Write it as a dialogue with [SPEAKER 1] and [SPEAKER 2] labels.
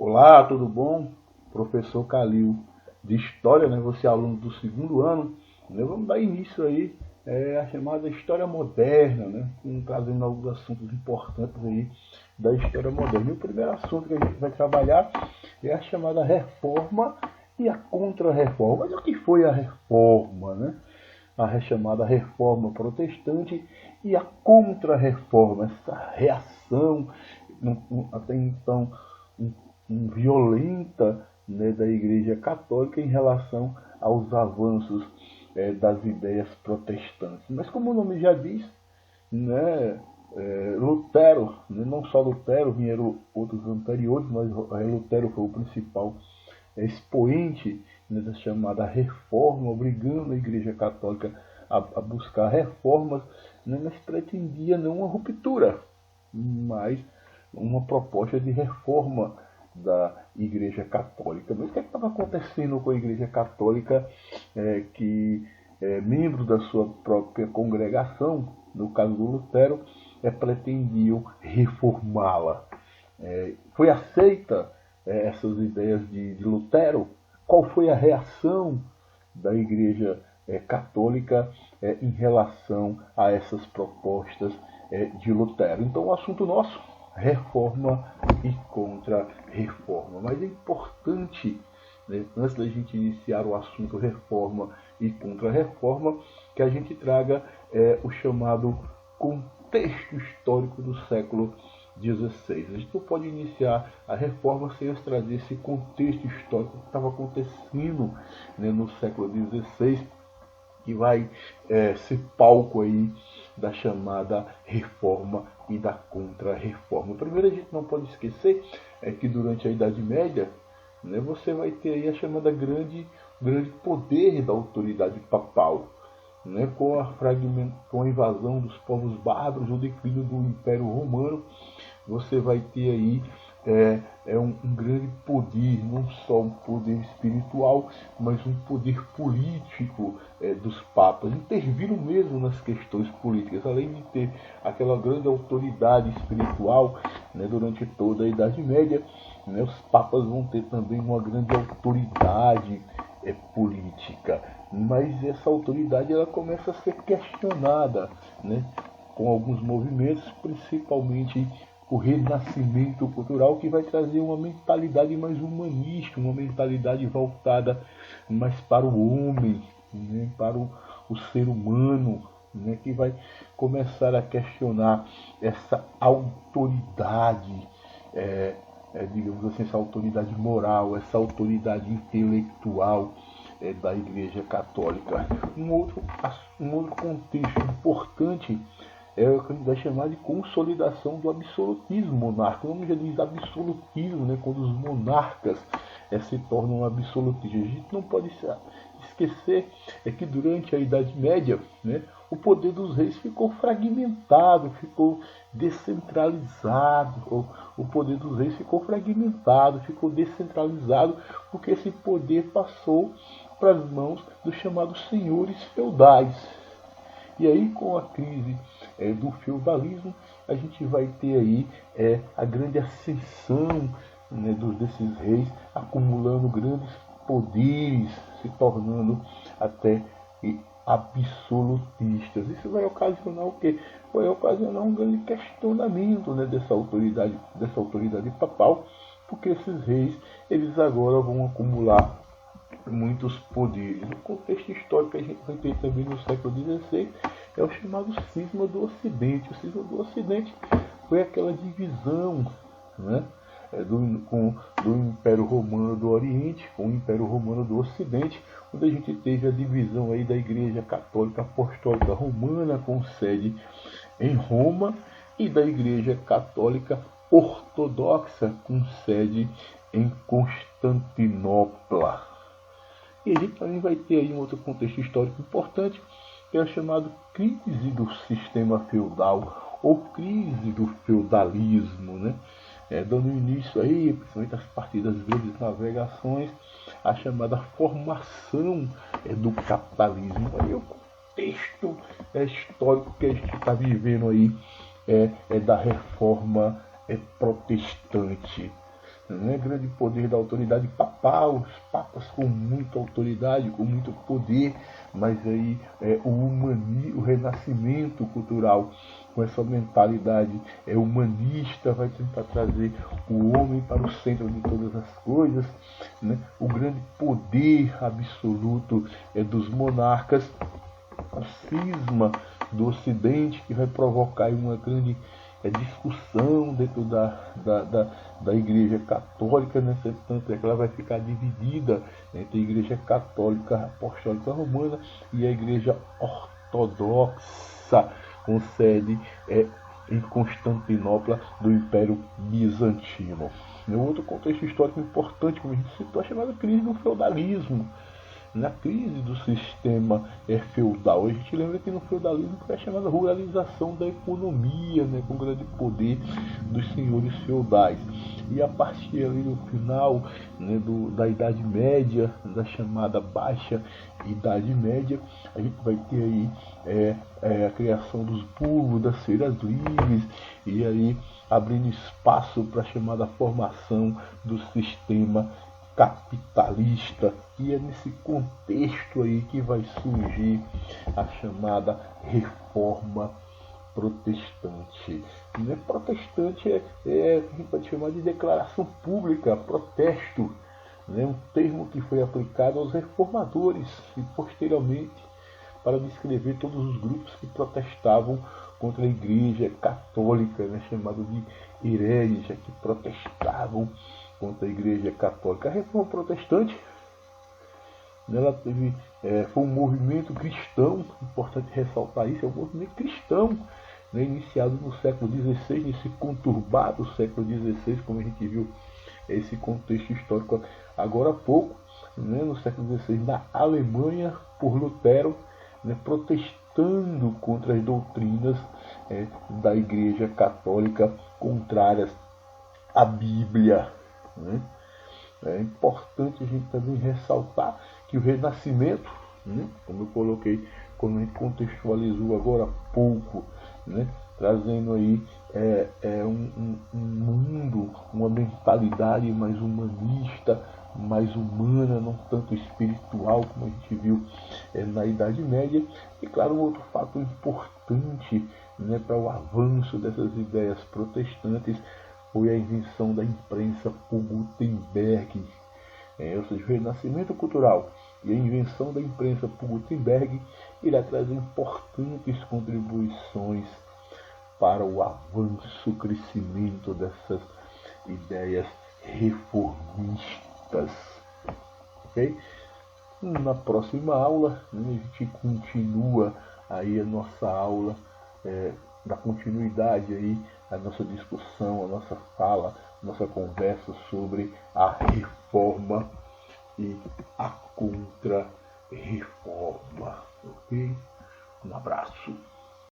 [SPEAKER 1] Olá, tudo bom? Professor Calil de História, né? Você é aluno do segundo ano, né? Vamos dar início aí à chamada História Moderna, né? Trazendo alguns assuntos importantes aí da História Moderna. E o primeiro assunto que a gente vai trabalhar é a chamada Reforma e a Contra-Reforma. Mas o que foi a Reforma, né? A chamada Reforma Protestante e a Contra-Reforma, essa reação até então violenta, né, da Igreja Católica em relação aos avanços das ideias protestantes. Mas como o nome já diz, né, Lutero, né, não só Lutero, vieram outros anteriores, mas Lutero foi o principal expoente, né, da chamada reforma, obrigando a Igreja Católica a buscar reformas, né, mas pretendia não uma ruptura, mas uma proposta de reforma da Igreja Católica. Mas o que estava acontecendo com a Igreja Católica que membros da sua própria congregação, no caso do Lutero, pretendiam reformá-la? Foi aceita essas ideias de Lutero? Qual foi a reação da Igreja Católica em relação a essas propostas de Lutero? Então, o assunto nosso: reforma e contra-reforma. Mas é importante, né, antes da gente iniciar o assunto reforma e contra-reforma, que a gente traga o chamado contexto histórico do século XVI. A gente não pode iniciar a reforma sem trazer esse contexto histórico que estava acontecendo, né, no século XVI, que vai ser palco aí da chamada reforma e da contra-reforma. Primeiro, a gente não pode esquecer que durante a Idade Média, né, você vai ter aí a chamada grande poder da autoridade papal, né, com a invasão dos povos bárbaros, o declínio do Império Romano. Você vai ter aí um grande poder, não só um poder espiritual, mas um poder político dos papas. Interviram mesmo nas questões políticas, além de ter aquela grande autoridade espiritual, né, durante toda a Idade Média, né, os papas vão ter também uma grande autoridade política. Mas essa autoridade ela começa a ser questionada, né, com alguns movimentos, principalmente o renascimento cultural, que vai trazer uma mentalidade mais humanista, uma mentalidade voltada mais para o homem, né, para o ser humano, né, que vai começar a questionar essa autoridade, digamos assim, essa autoridade moral, essa autoridade intelectual da Igreja Católica. Um outro contexto importante é o que a gente vai chamar de consolidação do absolutismo monárquico. O nome já diz absolutismo, né? Quando os monarcas se tornam absolutistas. A gente não pode esquecer que durante a Idade Média, né, o poder dos reis ficou fragmentado, ficou descentralizado. O poder dos reis ficou fragmentado, ficou descentralizado, porque esse poder passou para as mãos dos chamados senhores feudais. E aí, com a crise do feudalismo, a gente vai ter aí a grande ascensão, né, desses reis, acumulando grandes poderes, se tornando até absolutistas. Isso vai ocasionar o quê? Vai ocasionar um grande questionamento, né, dessa autoridade papal, porque esses reis eles agora vão acumular muitos poderes. O contexto histórico que a gente vai ter também no século XVI é o chamado cisma do Ocidente. O cisma do Ocidente foi aquela divisão, né, do Império Romano do Oriente com o Império Romano do Ocidente, onde a gente teve a divisão aí da Igreja Católica Apostólica Romana, com sede em Roma, e da Igreja Católica Ortodoxa, com sede em Constantinopla. E a gente também vai ter aí um outro contexto histórico importante, que é o chamado crise do sistema feudal, ou crise do feudalismo, né? Dando início aí, principalmente a partir das grandes navegações, a chamada formação do capitalismo. Aí o contexto histórico que a gente está vivendo aí da reforma protestante. né, grande poder da autoridade papal, os papas com muita autoridade, com muito poder, mas aí o renascimento cultural, com essa mentalidade humanista, vai tentar trazer o homem para o centro de todas as coisas, né, o grande poder absoluto dos monarcas, o cisma do Ocidente, que vai provocar uma grande discussão dentro da Igreja Católica, né? Tanto é que ela vai ficar dividida entre a Igreja Católica Apostólica Romana e a Igreja Ortodoxa, com sede em Constantinopla do Império Bizantino. Outro contexto histórico importante, como a gente citou, é a chamada crise do feudalismo. Na crise do sistema feudal, a gente lembra que no feudalismo foi a chamada ruralização da economia, né, com grande poder dos senhores feudais. E a partir ali do final, né, da Idade Média, da chamada Baixa Idade Média, a gente vai ter aí a criação dos burgos, das feiras livres, e aí abrindo espaço para a chamada formação do sistema capitalista, e é nesse contexto aí que vai surgir a chamada reforma protestante. Protestante a gente pode chamar de declaração pública, protesto, né? Um termo que foi aplicado aos reformadores e posteriormente para descrever todos os grupos que protestavam contra a Igreja Católica, né? Chamado de hereges, que protestavam contra a Igreja Católica. A Reforma Protestante, ela foi um movimento cristão, importante ressaltar isso, é um movimento cristão, né, iniciado no século XVI, nesse conturbado século XVI, como a gente viu esse contexto histórico agora há pouco, né, no século XVI, na Alemanha, por Lutero, né, protestando contra as doutrinas da Igreja Católica contrárias à Bíblia. Né? É importante a gente também ressaltar que o Renascimento, né, como eu coloquei, como a gente contextualizou agora há pouco, né, trazendo aí um mundo, uma mentalidade mais humanista, mais humana, não tanto espiritual como a gente viu na Idade Média. E claro, um outro fato importante, né, para o avanço dessas ideias protestantes foi a invenção da imprensa por Gutenberg, ou seja, o renascimento cultural e a invenção da imprensa por Gutenberg irá trazer importantes contribuições para o avanço, o crescimento dessas ideias reformistas. Okay? Na próxima aula, né, a gente continua aí a nossa aula, da continuidade aí a nossa discussão, a nossa fala, a nossa conversa sobre a reforma e a contra-reforma. Ok? Um abraço.